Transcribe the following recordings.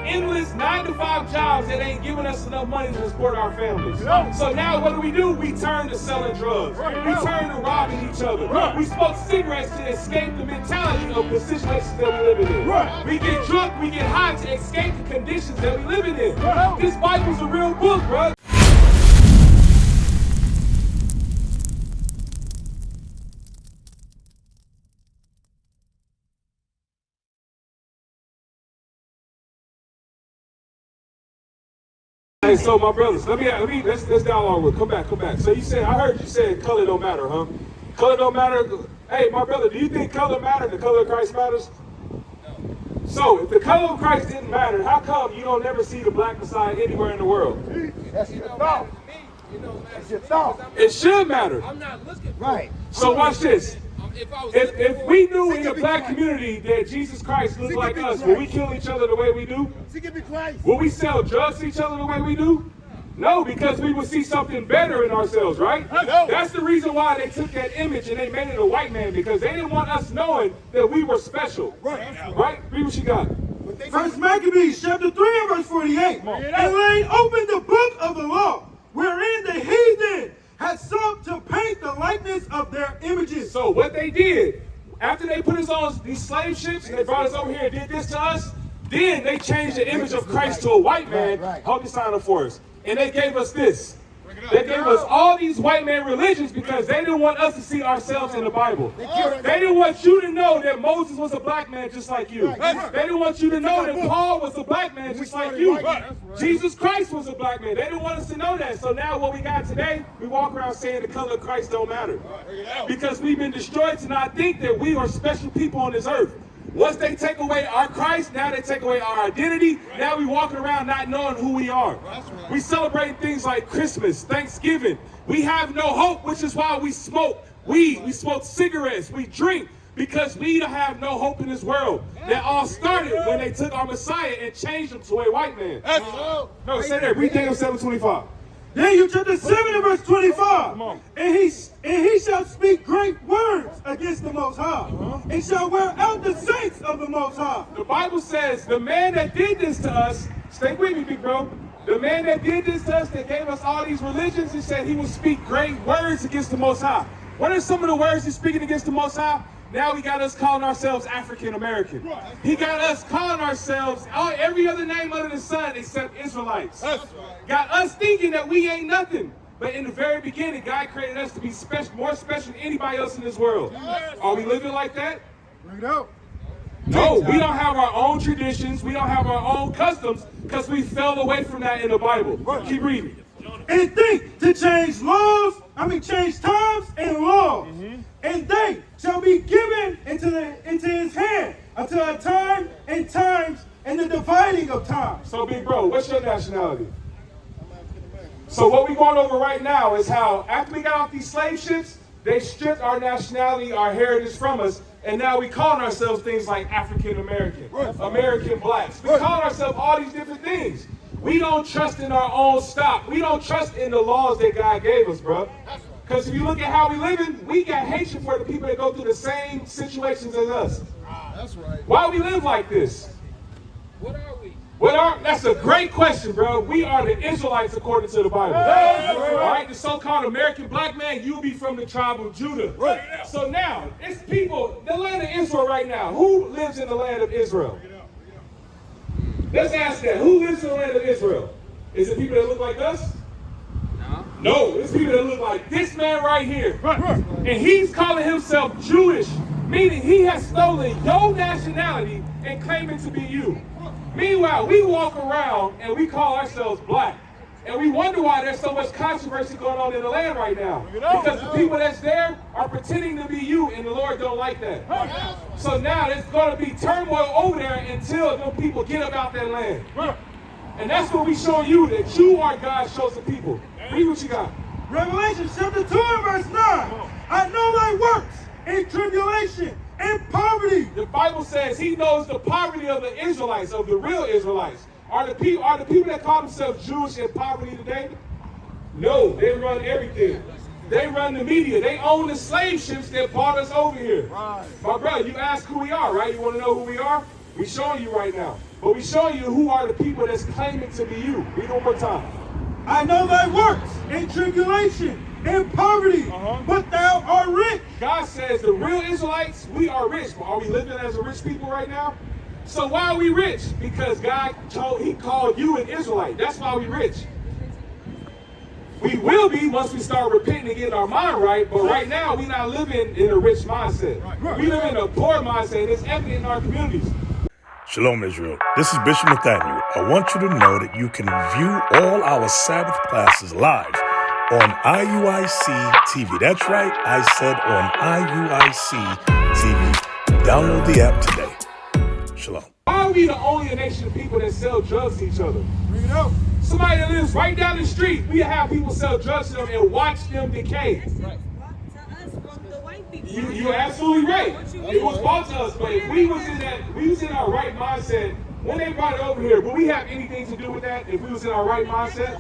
endless 9-to-5 jobs that ain't giving us enough money to support our families. So now what do? We turn to selling drugs. We turn to robbing each other. We smoke cigarettes to escape the mentality of the situations that we live in. We get drunk, we get high to escape the conditions that we live in. This Bible's a real book, bro. Hey, so my brothers, let's dialogue with. Come back. So I heard you said color don't matter, huh? Color don't matter. Hey, my brother, do you think color matters? The color of Christ matters? No. So if the color of Christ didn't matter, how come you don't never see the black Messiah anywhere in the world? That's your thought. That's your thought. It should matter. I'm not looking for right. So watch this. If we knew in the black community that Jesus Christ looked like us, will we kill each other the way we do? Will we sell drugs to each other the way we do? No, because we would see something better in ourselves, right? That's the reason why they took that image and they made it a white man, because they didn't want us knowing that we were special. Right? Read what you got. First Maccabees chapter 3 and verse 48. And laying open the book of the law, wherein the heathen had sought to paint the likeness of their images. So what they did, after they put us on these slave ships and they brought us over here and did this to us, then they changed the image of Christ to a white man. Hold the sign up for us. And they gave us this. They gave us all these white man religions because they didn't want us to see ourselves in the Bible. They didn't want you to know that Moses was a black man just like you. They didn't want you to know that Paul was a black man just like you. Jesus Christ was a black man. They didn't want us to know that. So now what we got today, we walk around saying the color of Christ don't matter. Because we've been destroyed to not think that we are special people on this earth. Once they take away our Christ, now they take away our identity. Now we walking around not knowing who we are. We celebrate things like Christmas, Thanksgiving. We have no hope, which is why we smoke weed, we smoke cigarettes, we drink, because we have no hope in this world. That all started when they took our Messiah and changed him to a white man. No, say that. Read Daniel 7:25. Daniel chapter 7 and verse 25. And he shall speak great words against the Most High, and shall wear out the saints of the Most High. The Bible says the man that did this to us, stay with me, big bro. The man that did this to us, that gave us all these religions, he said he would speak great words against the Most High. What are some of the words he's speaking against the Most High? Now he got us calling ourselves African American. He got us calling ourselves every other name under the sun except Israelites. Got us thinking that we ain't nothing. But in the very beginning, God created us to be more special than anybody else in this world. Are we living like that? No. No, we don't have our own traditions. We don't have our own customs because we fell away from that in the Bible. Keep reading. And think to change times and laws. And they shall be given into his hand until a time and times and the dividing of time. So big bro, what's your nationality? So what we're going over right now is how after we got off these slave ships, they stripped our nationality, our heritage from us, and now we calling ourselves things like African American, American blacks. We calling ourselves all these different things. We don't trust in our own stock. We don't trust in the laws that God gave us, bro. Because if you look at how we living, we got hatred for the people that go through the same situations as us. That's right. Why we live like this? What are we? That's a great question, bro. We are the Israelites according to the Bible. All right, the so-called American black man, you be from the tribe of Judah. So now, it's people, the land of Israel right now. Who lives in the land of Israel? Let's ask that. Who lives in the land of Israel? Is it people that look like us? No, it's people that look like this man right here. And he's calling himself Jewish, meaning he has stolen your nationality and claiming to be you. Meanwhile, we walk around and we call ourselves black. And we wonder why there's so much controversy going on in the land right now. Because the people that's there are pretending to be you, and the Lord don't like that. So now there's going to be turmoil over there until the people get up out that land. And that's what we show you, that you are God's chosen people. Read what you got. Revelation chapter 2 and verse 9. I know thy works in tribulation and poverty. The Bible says he knows the poverty of the Israelites, of the real Israelites. Are the people that call themselves Jewish in poverty today? No, they run everything. They run the media. They own the slave ships that brought us over here. My brother, you ask who we are, right? You want to know who we are? We're showing you right now. But we show you who are the people that's claiming to be you. Read it one more time. I know thy works in tribulation and poverty, but thou art rich. God says the real Israelites, we are rich. But are we living as a rich people right now? So why are we rich? Because He called you an Israelite. That's why we rich. We will be once we start repenting and getting our mind right, but right now we're not living in a rich mindset. We live in a poor mindset, and it's evident in our communities. Shalom, Israel. This is Bishop Nathaniel. I want you to know that you can view all our Sabbath classes live on IUIC TV. That's right, I said on IUIC TV. Download the app today. Shalom. Why are we the only nation of people that sell drugs to each other? Bring it out. Somebody that lives right down the street, we have people sell drugs to them and watch them decay. You're absolutely right. It was brought to us, but if we was in our right mindset, when they brought it over here, would we have anything to do with that if we was in our right mindset?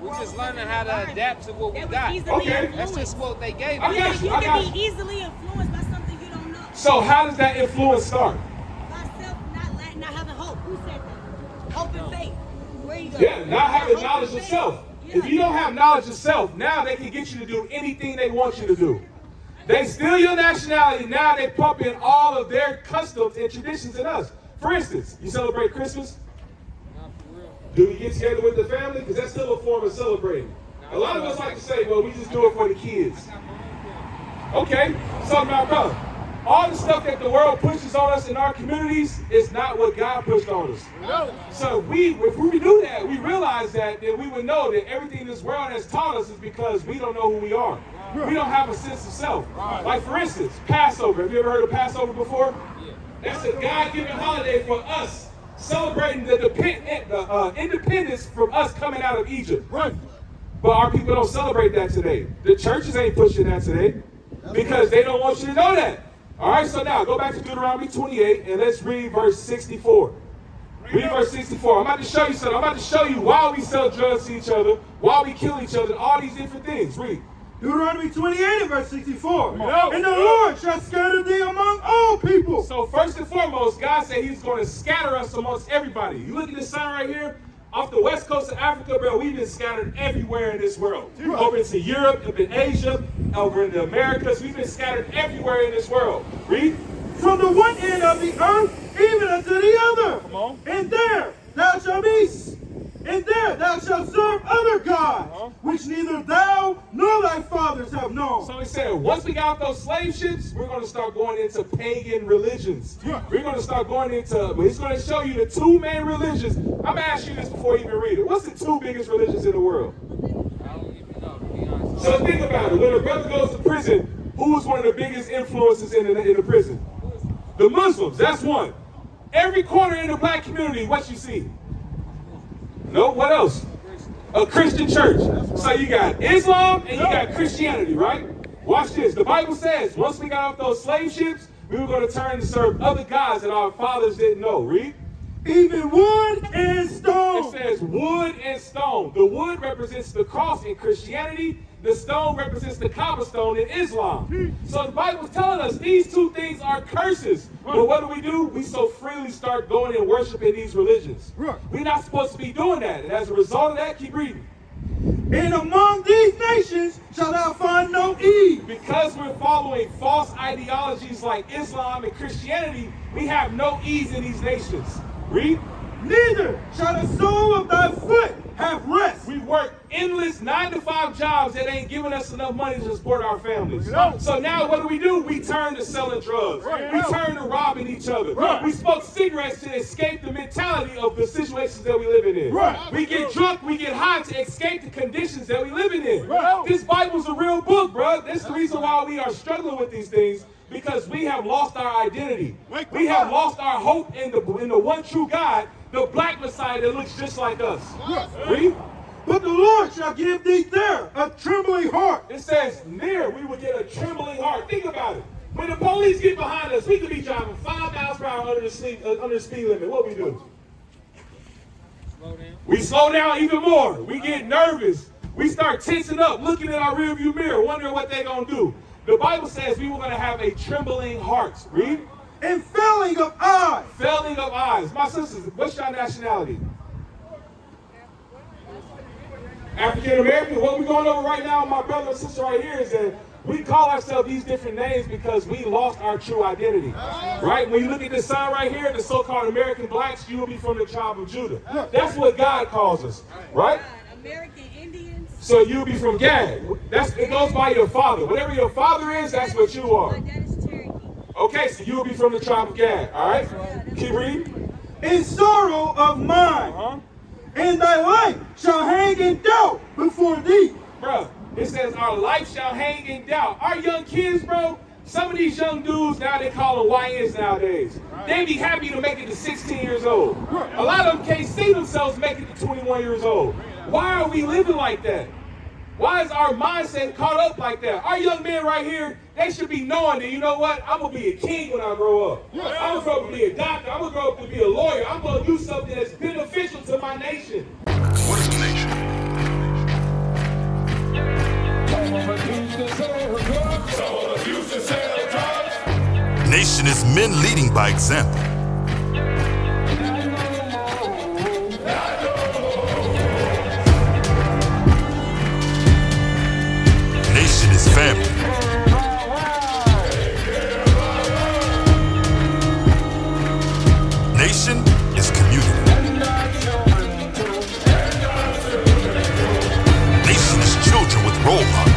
We're just learning how to adapt to what we got. Okay. That's just what they gave us. I You got can you. be easily influenced by something you don't know. So how does that influence start? By self not having hope. Who said that? Hope and faith. Where you go? Yeah, not having Hope knowledge and of faith. self. Yeah. If you don't have knowledge of self, now they can get you to do anything they want you to do. They steal your nationality, now they pump in all of their customs and traditions in us. For instance, you celebrate Christmas? Do we get together with the family? Because that's still a form of celebrating. A lot of us like to say, well, we just do it for the kids. Okay, so now, brother, all the stuff that the world pushes on us in our communities is not what God pushed on us. So if we do that, we realize that, then we would know that everything this world has taught us is because we don't know who we are. We don't have a sense of self. Like, for instance, Passover. Have you ever heard of Passover before? That's a God-given holiday for us, celebrating the independence from us coming out of Egypt. Right. But our people don't celebrate that today. The churches ain't pushing that today because they don't want you to know that. All right, so now go back to Deuteronomy 28 and let's read verse 64. Read verse 64. I'm about to show you something. I'm about to show you why we sell drugs to each other, why we kill each other, all these different things. Read. Deuteronomy 28 and verse 64. And the Lord shall scatter thee among all people. So first and foremost, God said he's going to scatter us amongst everybody. You look at this sign right here, off the west coast of Africa, bro, we've been scattered everywhere in this world. Over into Europe, up in Asia, over in the Americas, we've been scattered everywhere in this world. Read. From the one end of the earth even unto the other. Come on. And there thou shalt be, and there thou shalt serve other gods, which neither thou nor thy fathers have known. So he said, once we got off those slave ships, we're going to start going into pagan religions. We're going to start going into, he's going to show you the two main religions. I'm going to ask you this before you even read it. What's the two biggest religions in the world? I don't even know, to be honest. So think about it. When a brother goes to prison, who is one of the biggest influences in the prison? The Muslims. That's one. Every corner in the black community, what you see? No, what else? A Christian church. So you got Islam and you got Christianity, right? Watch this. The Bible says once we got off those slave ships, we were going to turn to serve other gods that our fathers didn't know. Read. Even wood and stone. It says wood and stone. The wood represents the cross in Christianity. The stone represents the cobblestone in Islam. So the Bible's telling us these two things are curses. But what do? We so freely start going and worshiping these religions. We're not supposed to be doing that. And as a result of that, keep reading. And among these nations shalt thou find no ease. Because we're following false ideologies like Islam and Christianity, we have no ease in these nations. Read. Neither shall the sole of thy foot have rest. We work endless 9-to-5 jobs that ain't giving us enough money to support our families. So now what do? We turn to selling drugs. We turn to robbing each other. We smoke cigarettes to escape the mentality of the situations that we live in. We get drunk, we get high to escape the conditions that we live in. This Bible's a real book, bro. That's the reason why we are struggling with these things. Because we have lost our identity. We have lost our hope in the one true God, the black Messiah that looks just like us. Read. But the Lord shall give thee there a trembling heart. It says, near we will get a trembling heart. Think about it. When the police get behind us, we could be driving 5 miles per hour under the speed limit. What we do? Slow down. We slow down even more. We get nervous. We start tensing up, looking at our rearview mirror, wondering what they're going to do. The Bible says we were going to have a trembling heart. Read. and failing of eyes. Failing of eyes. My sisters, what's your nationality? African American. What we're going over right now, my brother and sister right here, is that we call ourselves these different names because we lost our true identity. Right? When you look at this sign right here, the so-called American blacks, you will be from the tribe of Judah. That's what God calls us. Right? American Indians. So you'll be from Gad. It goes by your father. Whatever your father is, that's what you are. My dad is Cherokee. Okay, so you'll be from the tribe of Gad. All right? Keep reading. In sorrow of mind, and thy life shall hang in doubt before thee. Bro, it says our life shall hang in doubt. Our young kids, bro, some of these young dudes now, they call them YNs nowadays. They be happy to make it to 16 years old. A lot of them can't see themselves making it to 21 years old. Why are we living like that? Why is our mindset caught up like that? Our young men right here, they should be knowing that, you know what, I'm going to be a king when I grow up. I'm going to grow up to be a doctor. I'm going to grow up to be a lawyer. I'm going to do something that's beneficial to my nation. What is a nation? Nation is men leading by example. Nation is family. Nation is community. Nation is children with role models.